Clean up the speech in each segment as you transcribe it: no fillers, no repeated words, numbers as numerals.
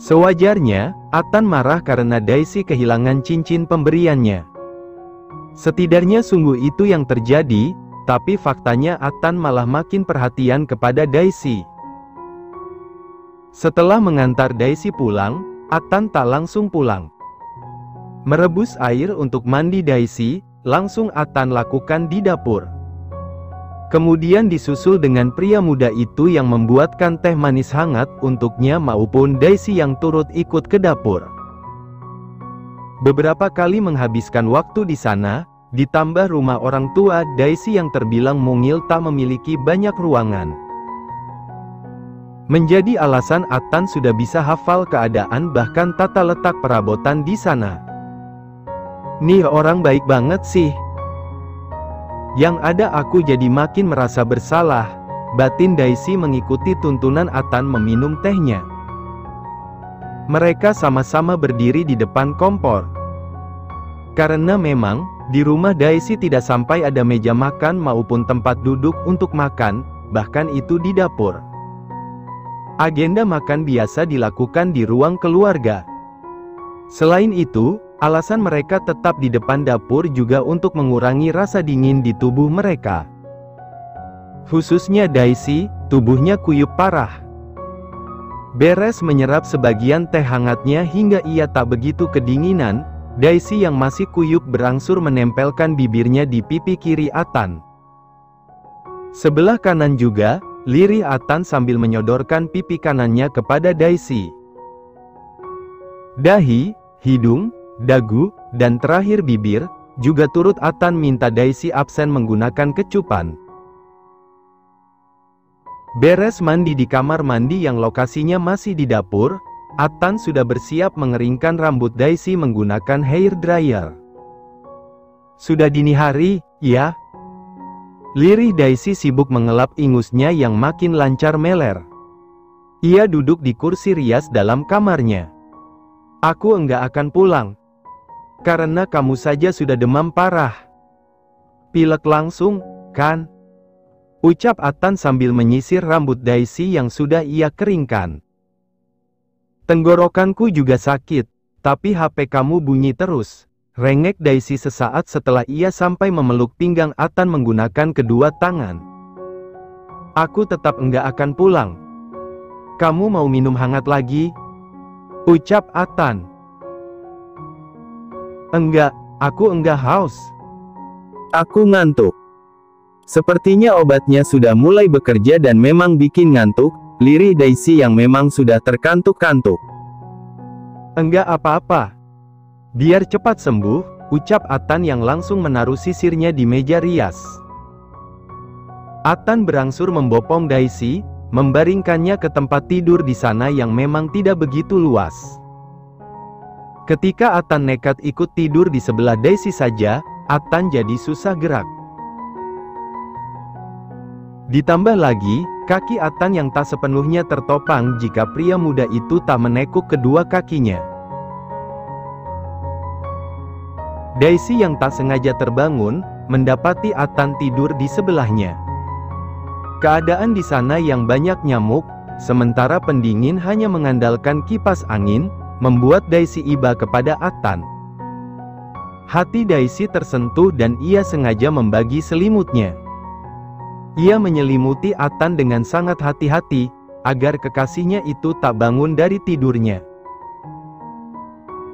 Sewajarnya, Atan marah karena Daisy kehilangan cincin pemberiannya. Setidaknya sungguh itu yang terjadi, tapi faktanya Atan malah makin perhatian kepada Daisy. Setelah mengantar Daisy pulang, Atan tak langsung pulang. Merebus air untuk mandi Daisy, langsung Atan lakukan di dapur. Kemudian disusul dengan pria muda itu yang membuatkan teh manis hangat untuknya maupun Daisy yang turut ikut ke dapur. Beberapa kali menghabiskan waktu di sana, ditambah rumah orang tua Daisy yang terbilang mungil tak memiliki banyak ruangan. Menjadi alasan Atan sudah bisa hafal keadaan bahkan tata letak perabotan di sana. Nih orang baik banget sih. Yang ada aku jadi makin merasa bersalah, batin Daisy mengikuti tuntunan Atan meminum tehnya. Mereka sama-sama berdiri di depan kompor. Karena memang, di rumah Daisy tidak sampai ada meja makan maupun tempat duduk untuk makan, bahkan itu di dapur. Agenda makan biasa dilakukan di ruang keluarga. Selain itu, alasan mereka tetap di depan dapur juga untuk mengurangi rasa dingin di tubuh mereka. Khususnya Daisy, tubuhnya kuyup parah. Beres menyerap sebagian teh hangatnya hingga ia tak begitu kedinginan, Daisy yang masih kuyup berangsur menempelkan bibirnya di pipi kiri Atan. Sebelah kanan juga, lirih Atan sambil menyodorkan pipi kanannya kepada Daisy. Dahi, hidung, dagu, dan terakhir bibir, juga turut Atan minta Daisy absen menggunakan kecupan. Beres mandi di kamar mandi yang lokasinya masih di dapur, Atan sudah bersiap mengeringkan rambut Daisy menggunakan hair dryer. Sudah dini hari, ya? Lirih Daisy sibuk mengelap ingusnya yang makin lancar meler. Ia duduk di kursi rias dalam kamarnya. Aku enggak akan pulang. Karena kamu saja sudah demam parah. Pilek langsung, kan? Ucap Atan sambil menyisir rambut Daisy yang sudah ia keringkan. Tenggorokanku juga sakit, tapi HP kamu bunyi terus. Rengek Daisy sesaat setelah ia sampai memeluk pinggang Atan menggunakan kedua tangan. Aku tetap enggak akan pulang. Kamu mau minum hangat lagi? Ucap Atan. Enggak, aku enggak haus. Aku ngantuk. Sepertinya obatnya sudah mulai bekerja dan memang bikin ngantuk, lirih Daisy yang memang sudah terkantuk-kantuk. Enggak apa-apa. Biar cepat sembuh, ucap Atan yang langsung menaruh sisirnya di meja rias. Atan berangsur membopong Daisy, membaringkannya ke tempat tidur di sana yang memang tidak begitu luas. Ketika Atan nekat ikut tidur di sebelah Daisy saja, Atan jadi susah gerak. Ditambah lagi, kaki Atan yang tak sepenuhnya tertopang jika pria muda itu tak menekuk kedua kakinya. Daisy yang tak sengaja terbangun, mendapati Atan tidur di sebelahnya. Keadaan di sana yang banyak nyamuk, sementara pendingin hanya mengandalkan kipas angin, membuat Daisy iba kepada Atan. Hati Daisy tersentuh dan ia sengaja membagi selimutnya. Ia menyelimuti Atan dengan sangat hati-hati, agar kekasihnya itu tak bangun dari tidurnya.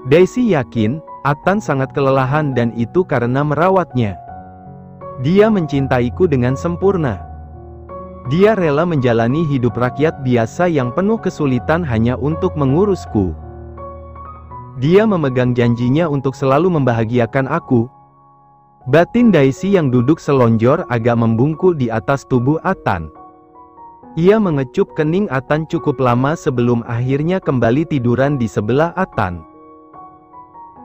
Daisy yakin, Atan sangat kelelahan dan itu karena merawatnya. Dia mencintaiku dengan sempurna. Dia rela menjalani hidup rakyat biasa yang penuh kesulitan hanya untuk mengurusku. Dia memegang janjinya untuk selalu membahagiakan aku. Batin Daisy yang duduk selonjor agak membungkuk di atas tubuh Atan. Ia mengecup kening Atan cukup lama sebelum akhirnya kembali tiduran di sebelah Atan.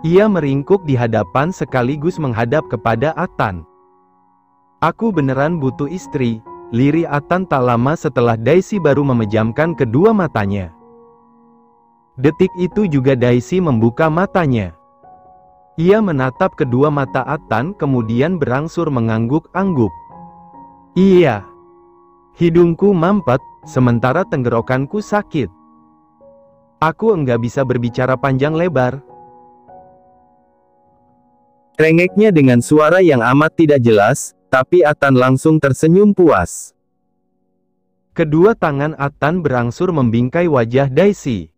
Ia meringkuk di hadapan sekaligus menghadap kepada Atan. Aku beneran butuh istri, lirih Atan tak lama setelah Daisy baru memejamkan kedua matanya. Detik itu juga Daisy membuka matanya. Ia menatap kedua mata Atan kemudian berangsur mengangguk-angguk. Iya. Hidungku mampet, sementara tenggorokanku sakit. Aku enggak bisa berbicara panjang lebar. Rengeknya dengan suara yang amat tidak jelas, tapi Atan langsung tersenyum puas. Kedua tangan Atan berangsur membingkai wajah Daisy.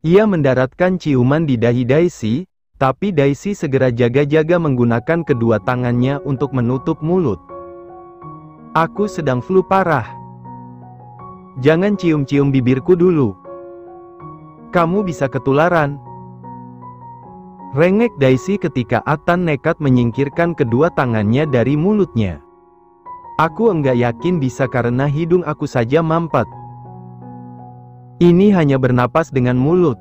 Ia mendaratkan ciuman di dahi Daisy, tapi Daisy segera jaga-jaga menggunakan kedua tangannya untuk menutup mulut. Aku sedang flu parah. Jangan cium-cium bibirku dulu. Kamu bisa ketularan. Rengek Daisy ketika Atan nekat menyingkirkan kedua tangannya dari mulutnya. Aku enggak yakin bisa karena hidung aku saja mampet. Ini hanya bernapas dengan mulut.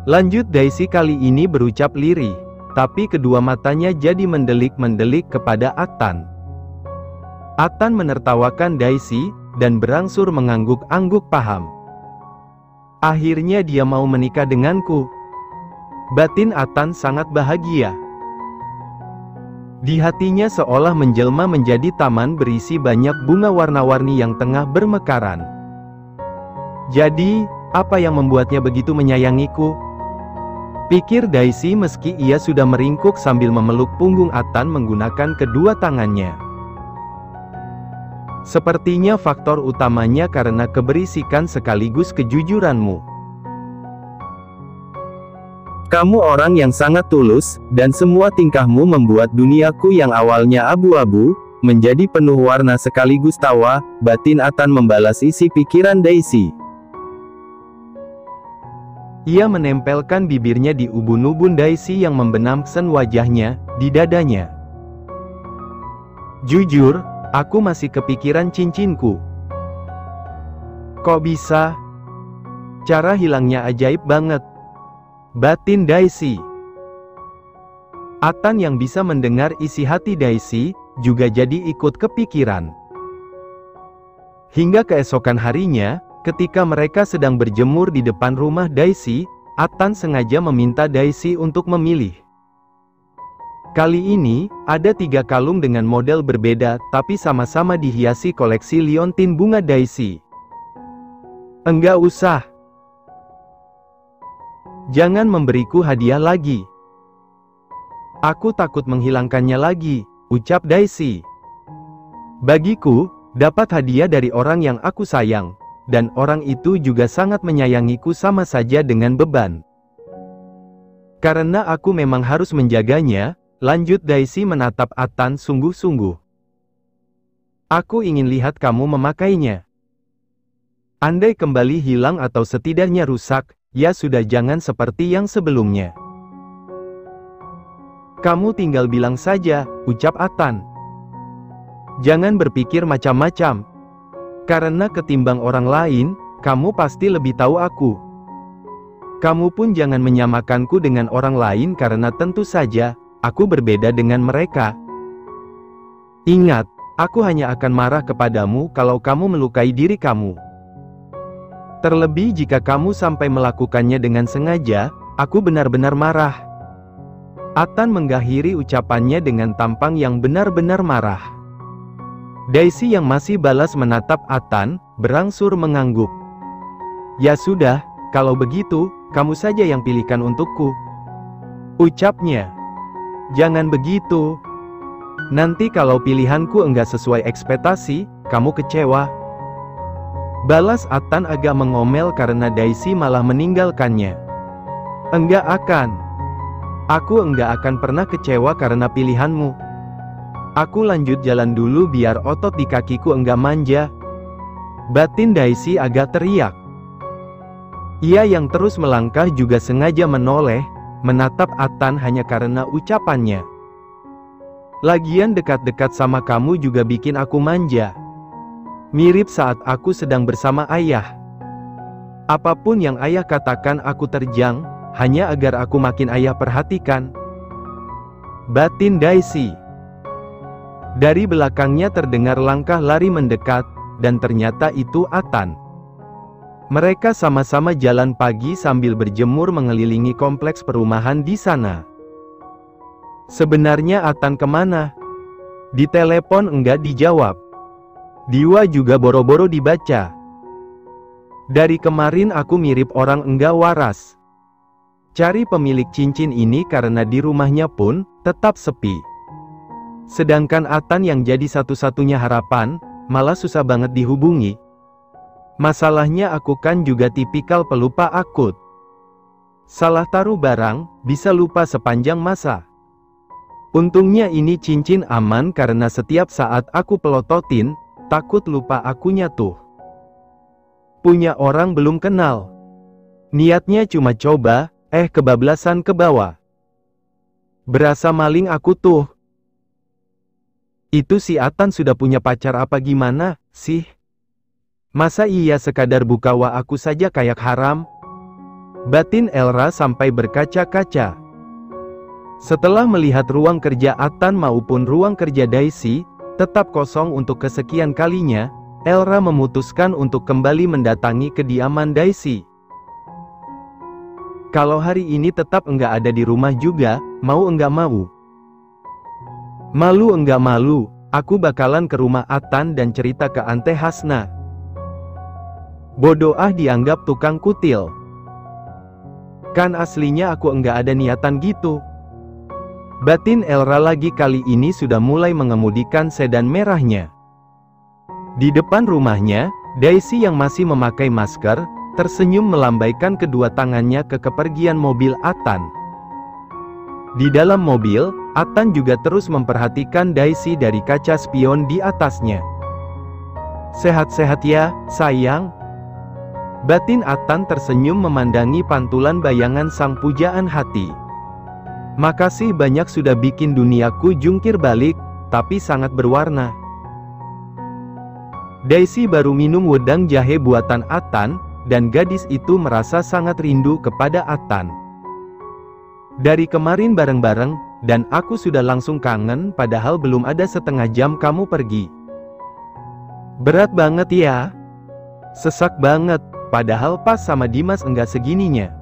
Lanjut Daisy kali ini berucap lirih, tapi kedua matanya jadi mendelik-mendelik kepada Atan. Atan menertawakan Daisy, dan berangsur mengangguk-angguk paham. Akhirnya dia mau menikah denganku. Batin Atan sangat bahagia. Di hatinya seolah menjelma menjadi taman berisi banyak bunga warna-warni yang tengah bermekaran. Jadi, apa yang membuatnya begitu menyayangiku? Pikir Daisy meski ia sudah meringkuk sambil memeluk punggung Atan menggunakan kedua tangannya. Sepertinya faktor utamanya karena keberisikan sekaligus kejujuranmu. Kamu orang yang sangat tulus, dan semua tingkahmu membuat duniaku yang awalnya abu-abu, menjadi penuh warna sekaligus tawa. Batin Atan membalas isi pikiran Daisy. Ia menempelkan bibirnya di ubun-ubun Daisy yang membenamkan wajahnya, di dadanya. Jujur, aku masih kepikiran cincinku. Kok bisa? Cara hilangnya ajaib banget. Batin Daisy. Atan yang bisa mendengar isi hati Daisy, juga jadi ikut kepikiran. Hingga keesokan harinya, ketika mereka sedang berjemur di depan rumah Daisy, Atan sengaja meminta Daisy untuk memilih. Kali ini, ada 3 kalung dengan model berbeda, tapi sama-sama dihiasi koleksi liontin bunga Daisy. Enggak usah. Jangan memberiku hadiah lagi. Aku takut menghilangkannya lagi, ucap Daisy. Bagiku, dapat hadiah dari orang yang aku sayang, dan orang itu juga sangat menyayangiku sama saja dengan beban. Karena aku memang harus menjaganya, lanjut Daisy menatap Atan sungguh-sungguh. Aku ingin lihat kamu memakainya. Andai kembali hilang atau setidaknya rusak, ya sudah jangan seperti yang sebelumnya. Kamu tinggal bilang saja, ucap Atan. Jangan berpikir macam-macam. Karena ketimbang orang lain, kamu pasti lebih tahu aku. Kamu pun jangan menyamakanku dengan orang lain karena tentu saja, aku berbeda dengan mereka. Ingat, aku hanya akan marah kepadamu kalau kamu melukai diri kamu. Terlebih jika kamu sampai melakukannya dengan sengaja, aku benar-benar marah. Atan mengakhiri ucapannya dengan tampang yang benar-benar marah. Daisy yang masih balas menatap Atan, berangsur mengangguk. Ya sudah, kalau begitu, kamu saja yang pilihkan untukku. Ucapnya. Jangan begitu. Nanti kalau pilihanku enggak sesuai ekspektasi, kamu kecewa. Balas Atan agak mengomel karena Daisy malah meninggalkannya. Enggak akan. Aku enggak akan pernah kecewa karena pilihanmu. Aku lanjut jalan dulu biar otot di kakiku enggak manja. Batin Daisy agak teriak. Ia yang terus melangkah juga sengaja menoleh, menatap Atan hanya karena ucapannya. Lagian dekat-dekat sama kamu juga bikin aku manja. Mirip saat aku sedang bersama ayah. Apapun yang ayah katakan aku terjang, hanya agar aku makin ayah perhatikan. Batin Daisy. Dari belakangnya terdengar langkah lari mendekat, dan ternyata itu Atan. Mereka sama-sama jalan pagi sambil berjemur mengelilingi kompleks perumahan di sana. Sebenarnya Atan kemana? Ditelepon enggak dijawab. Diwa juga boro-boro dibaca. Dari kemarin aku mirip orang enggak waras. Cari pemilik cincin ini karena di rumahnya pun tetap sepi. Sedangkan Atan yang jadi satu-satunya harapan, malah susah banget dihubungi. Masalahnya aku kan juga tipikal pelupa akut. Salah taruh barang, bisa lupa sepanjang masa. Untungnya ini cincin aman karena setiap saat aku pelototin, takut lupa akunya tuh. Punya orang belum kenal. Niatnya cuma coba, kebablasan ke bawah. Berasa maling aku tuh. Itu si Atan sudah punya pacar apa gimana, sih? Masa iya sekadar buka wa aku saja kayak haram? Batin Elra sampai berkaca-kaca. Setelah melihat ruang kerja Atan maupun ruang kerja Daisy, tetap kosong untuk kesekian kalinya, Elra memutuskan untuk kembali mendatangi kediaman Daisy. Kalau hari ini tetap enggak ada di rumah juga, mau enggak mau. Malu enggak malu, aku bakalan ke rumah Atan dan cerita ke Ante Hasna. Bodoh dianggap tukang kutil. Kan aslinya aku enggak ada niatan gitu. Batin Elra lagi kali ini sudah mulai mengemudikan sedan merahnya. Di depan rumahnya, Daisy yang masih memakai masker, tersenyum melambaikan kedua tangannya ke kepergian mobil Atan. Di dalam mobil, Atan juga terus memperhatikan Daisy dari kaca spion di atasnya. Sehat-sehat ya, sayang? Batin Atan tersenyum memandangi pantulan bayangan sang pujaan hati. Makasih banyak sudah bikin duniaku jungkir balik, tapi sangat berwarna. Daisy baru minum wedang jahe buatan Atan, dan gadis itu merasa sangat rindu kepada Atan. Dari kemarin bareng-bareng, dan aku sudah langsung kangen padahal belum ada setengah jam kamu pergi. Berat banget ya? Sesak banget, padahal pas sama Dimas enggak segininya.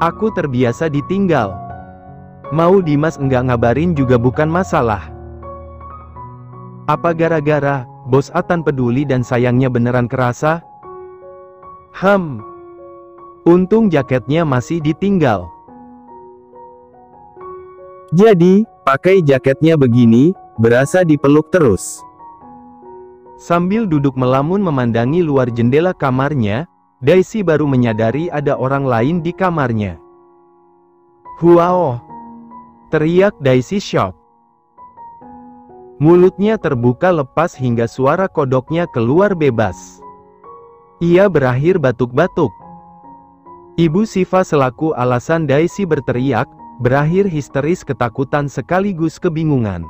Aku terbiasa ditinggal. Mau Dimas enggak ngabarin juga bukan masalah. Apa gara-gara Bos Atan peduli dan sayangnya beneran kerasa? Untung jaketnya masih ditinggal. Jadi, pakai jaketnya begini, berasa dipeluk terus. Sambil duduk melamun memandangi luar jendela kamarnya, Daisy baru menyadari ada orang lain di kamarnya. Wow! Teriak Daisy shock. Mulutnya terbuka lepas hingga suara kodoknya keluar bebas. Ia berakhir batuk-batuk. Ibu Siva selaku alasan Daisy berteriak, berakhir histeris ketakutan sekaligus kebingungan.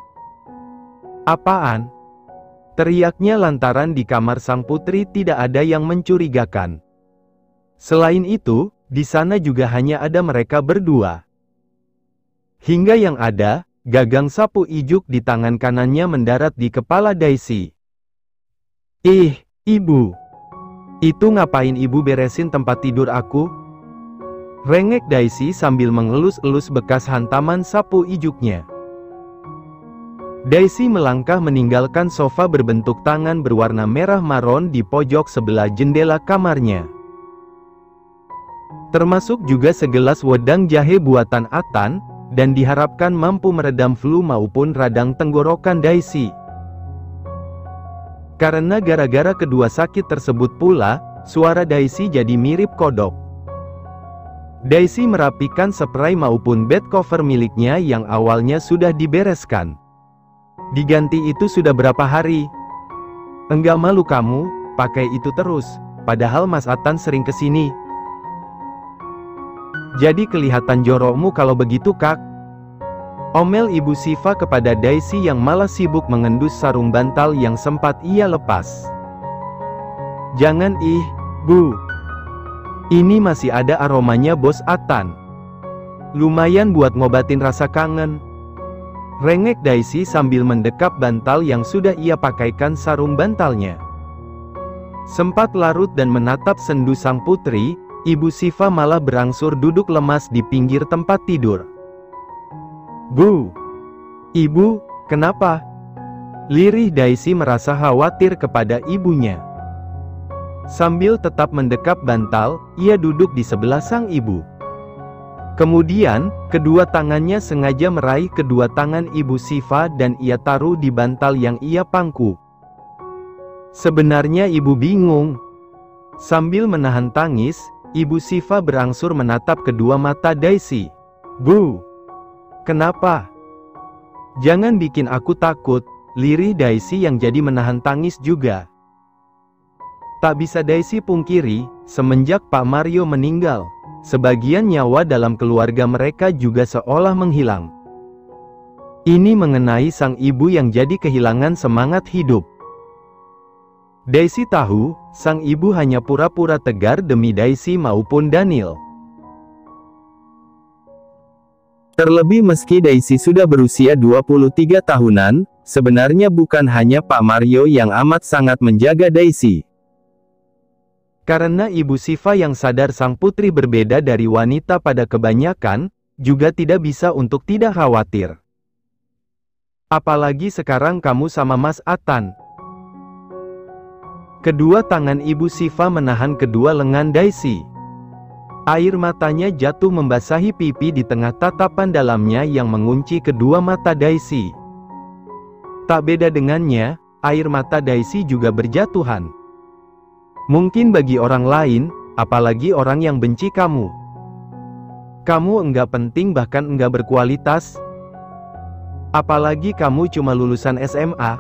Apaan? Teriaknya lantaran di kamar sang putri tidak ada yang mencurigakan. Selain itu, di sana juga hanya ada mereka berdua. Hingga yang ada, gagang sapu ijuk di tangan kanannya mendarat di kepala Daisy. Ibu. Itu ngapain ibu beresin tempat tidur aku? Rengek Daisy sambil mengelus-elus bekas hantaman sapu ijuknya. Daisy melangkah meninggalkan sofa berbentuk tangan berwarna merah maron di pojok sebelah jendela kamarnya. Termasuk juga segelas wedang jahe buatan Atan, dan diharapkan mampu meredam flu maupun radang tenggorokan Daisy. Karena gara-gara kedua sakit tersebut pula, suara Daisy jadi mirip kodok. Daisy merapikan spray maupun bed cover miliknya yang awalnya sudah dibereskan. Diganti itu sudah berapa hari? Enggak malu kamu, pakai itu terus, padahal Mas Atan sering kesini. Jadi kelihatan jorokmu kalau begitu kak. Omel Ibu Siva kepada Daisy yang malah sibuk mengendus sarung bantal yang sempat ia lepas. Jangan Bu. Ini masih ada aromanya Bos Atan. Lumayan buat ngobatin rasa kangen. Rengek Daisy sambil mendekap bantal yang sudah ia pakaikan sarung bantalnya. Sempat larut dan menatap sendu sang putri, Ibu Siva malah berangsur duduk lemas di pinggir tempat tidur. Bu! Ibu, kenapa? Lirih Daisy merasa khawatir kepada ibunya. Sambil tetap mendekap bantal, ia duduk di sebelah sang ibu. Kemudian, kedua tangannya sengaja meraih kedua tangan Ibu Shiva dan ia taruh di bantal yang ia pangku. Sebenarnya ibu bingung. Sambil menahan tangis, Ibu Shiva berangsur menatap kedua mata Daisy. "Bu, kenapa? Jangan bikin aku takut," lirih Daisy yang jadi menahan tangis juga. Tak bisa Daisy pungkiri, semenjak Pak Mario meninggal, sebagian nyawa dalam keluarga mereka juga seolah menghilang. Ini mengenai sang ibu yang jadi kehilangan semangat hidup. Daisy tahu, sang ibu hanya pura-pura tegar demi Daisy maupun Daniel. Terlebih meski Daisy sudah berusia 23 tahunan, sebenarnya bukan hanya Pak Mario yang amat sangat menjaga Daisy. Karena Ibu Shiva yang sadar sang putri berbeda dari wanita pada kebanyakan, juga tidak bisa untuk tidak khawatir. "Apalagi sekarang kamu sama Mas Atan." Kedua tangan Ibu Shiva menahan kedua lengan Daisy. Air matanya jatuh membasahi pipi di tengah tatapan dalamnya yang mengunci kedua mata Daisy. Tak beda dengannya, air mata Daisy juga berjatuhan. Mungkin bagi orang lain, apalagi orang yang benci kamu. Kamu enggak penting bahkan enggak berkualitas. Apalagi kamu cuma lulusan SMA.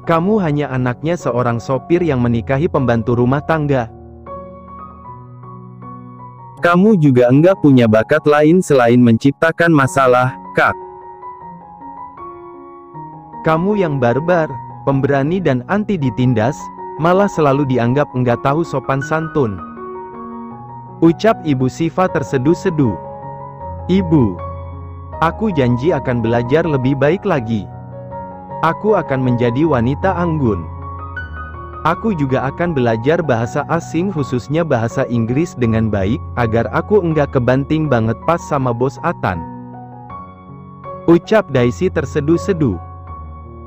Kamu hanya anaknya seorang sopir yang menikahi pembantu rumah tangga. Kamu juga enggak punya bakat lain selain menciptakan masalah, Kak. Kamu yang barbar, pemberani dan anti ditindas, malah selalu dianggap enggak tahu sopan santun. Ucap Ibu Shiva terseduh-seduh. "Ibu, aku janji akan belajar lebih baik lagi. Aku akan menjadi wanita anggun. Aku juga akan belajar bahasa asing khususnya bahasa Inggris dengan baik, agar aku enggak kebanting banget pas sama Bos Atan." Ucap Daisy terseduh-seduh.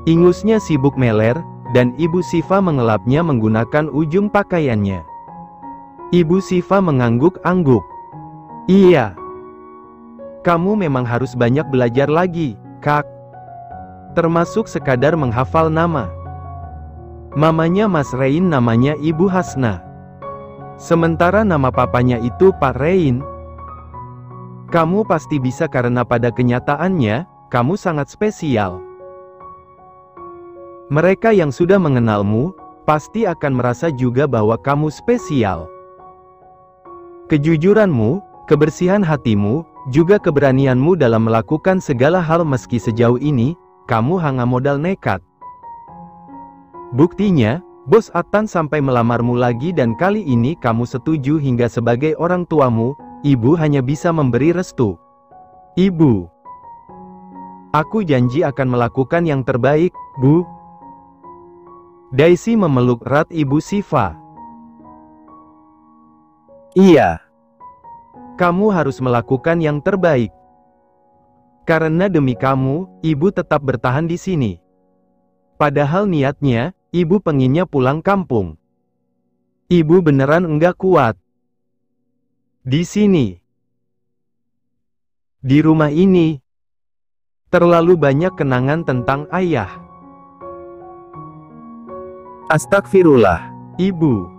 Ingusnya sibuk meler, dan Ibu Shiva mengelapnya menggunakan ujung pakaiannya. Ibu Shiva mengangguk-angguk. "Iya. Kamu memang harus banyak belajar lagi, Kak. Termasuk sekadar menghafal nama. Mamanya Mas Rein namanya Ibu Hasna. Sementara nama papanya itu Pak Rein. Kamu pasti bisa karena pada kenyataannya, kamu sangat spesial. Mereka yang sudah mengenalmu, pasti akan merasa juga bahwa kamu spesial. Kejujuranmu, kebersihan hatimu, juga keberanianmu dalam melakukan segala hal meski sejauh ini, kamu hanya modal nekat. Buktinya, Bos Atan sampai melamarmu lagi dan kali ini kamu setuju hingga sebagai orang tuamu, ibu hanya bisa memberi restu. Ibu, aku janji akan melakukan yang terbaik, Bu." Daisy memeluk erat Ibu Shiva. "Iya. Kamu harus melakukan yang terbaik. Karena demi kamu, ibu tetap bertahan di sini." Padahal niatnya, ibu pengennya pulang kampung. Ibu beneran enggak kuat. Di sini. Di rumah ini. Terlalu banyak kenangan tentang ayah. Astagfirullah, Ibu.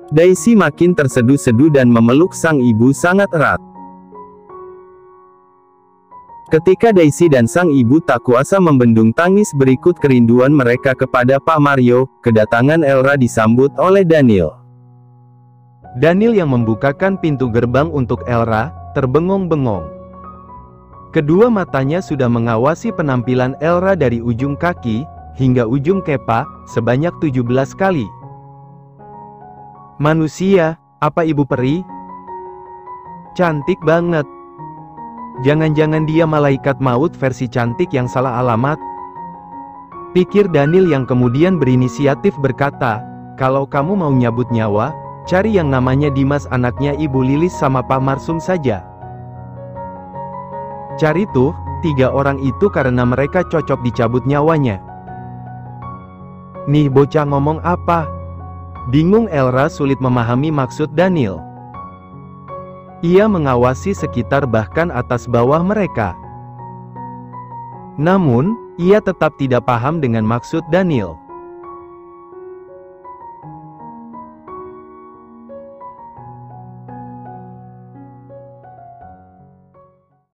Daisy makin terseduh-seduh dan memeluk sang ibu sangat erat. Ketika Daisy dan sang ibu tak kuasa membendung tangis berikut kerinduan mereka kepada Pak Mario, kedatangan Elra disambut oleh Daniel. Daniel yang membukakan pintu gerbang untuk Elra, terbengong-bengong. Kedua matanya sudah mengawasi penampilan Elra dari ujung kaki, hingga ujung kepa, sebanyak 17 kali. "Manusia, apa ibu peri? Cantik banget. Jangan-jangan dia malaikat maut versi cantik yang salah alamat?" Pikir Daniel yang kemudian berinisiatif berkata, "Kalau kamu mau nyabut nyawa, cari yang namanya Dimas anaknya Ibu Lilis sama Pak Marsum saja. Cari tuh, 3 orang itu karena mereka cocok dicabut nyawanya." Nih bocah ngomong apa? Bingung Elra, sulit memahami maksud Daniel. Ia mengawasi sekitar bahkan atas bawah mereka. Namun, ia tetap tidak paham dengan maksud Daniel.